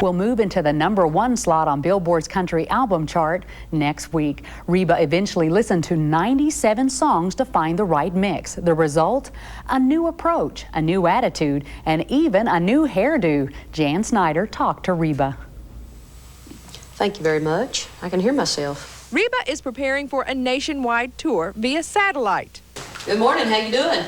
will move into the #1 slot on Billboard's country album chart next week. Reba eventually listened to 97 songs to find the right mix. The result? A new approach, a new attitude, and even a new hairdo. Jan Snyder talked to Reba. Thank you very much. I can hear myself. Reba is preparing for a nationwide tour via satellite. Good morning, how you doing?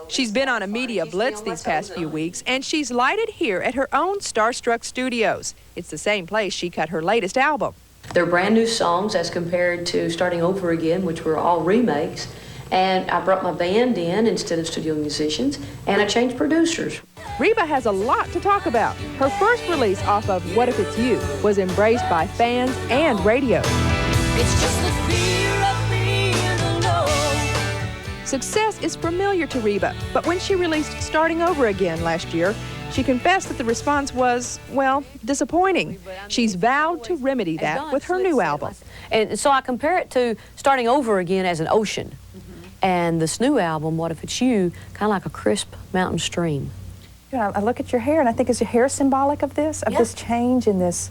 She's been on a media blitz these past few weeks, and she's lighted here at her own Starstruck Studios. It's the same place she cut her latest album. They're brand new songs as compared to Starting Over Again, which were all remakes. And I brought my band in instead of studio musicians, and I changed producers. Reba has a lot to talk about. Her first release off of What If It's You was embraced by fans and radio. It's just the fear of being alone. Success is familiar to Reba, but when she released Starting Over Again last year, she confessed that the response was, well, disappointing. She's vowed to remedy that with her new album. And so I compare it to Starting Over Again as an ocean. And this new album, What If It's You, kind of like a crisp mountain stream. You know, I look at your hair and I think, is your hair symbolic of this? Of this change and this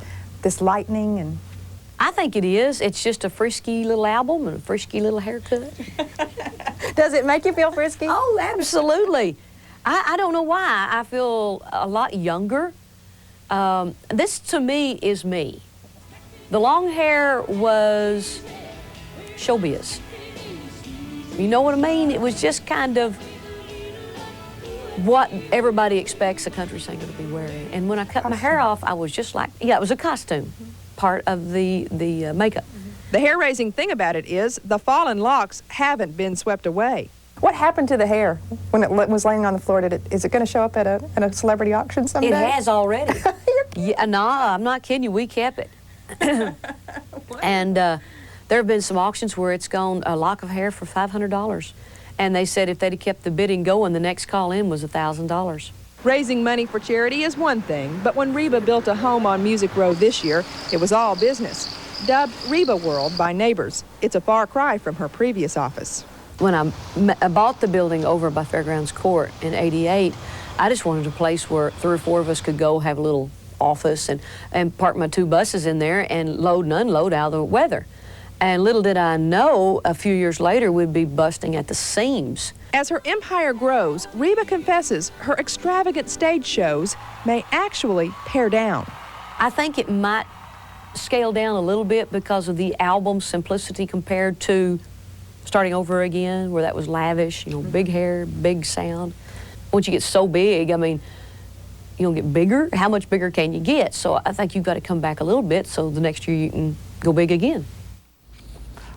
lightening? And I think it is. It's just a frisky little album and a frisky little haircut. Does it make you feel frisky? Oh, absolutely. I don't know why. I feel a lot younger. This, to me, is me. The long hair was showbiz. You know what I mean? It was just kind of what everybody expects a country singer to be wearing. And when I cut my hair off, I was just like, yeah, it was a costume, part of the makeup. The hair-raising thing about it is the fallen locks haven't been swept away. What happened to the hair when it was laying on the floor? Is it going to show up at a celebrity auction someday? It has already. Yeah, no, I'm not kidding you. We kept it. And there have been some auctions where it's gone a lock of hair for $500. And they said if they'd have kept the bidding going, the next call in was $1,000. Raising money for charity is one thing, but when Reba built a home on Music Row this year, it was all business. Dubbed Reba World by neighbors, it's a far cry from her previous office. When I bought the building over by Fairgrounds Court in '88, I just wanted a place where 3 or 4 of us could go have a little office and park my 2 buses in there and load and unload out of the weather. And little did I know, a few years later, we'd be busting at the seams. As her empire grows, Reba confesses her extravagant stage shows may actually pare down. I think it might scale down a little bit because of the album's simplicity compared to Starting Over Again, where that was lavish, you know, big hair, big sound. Once you get so big, I mean, you don't get bigger. How much bigger can you get? So I think you've got to come back a little bit so the next year you can go big again.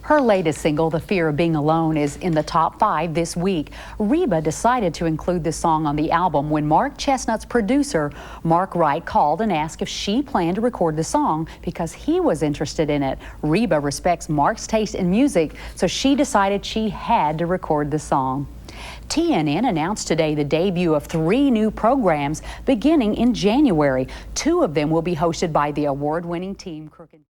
Her latest single, The Fear of Being Alone, is in the top 5 this week. Reba decided to include this song on the album when Mark Chestnut's producer, Mark Wright, called and asked if she planned to record the song because he was interested in it. Reba respects Mark's taste in music, so she decided she had to record the song. TNN announced today the debut of 3 new programs beginning in January. 2 of them will be hosted by the award-winning team Crooked.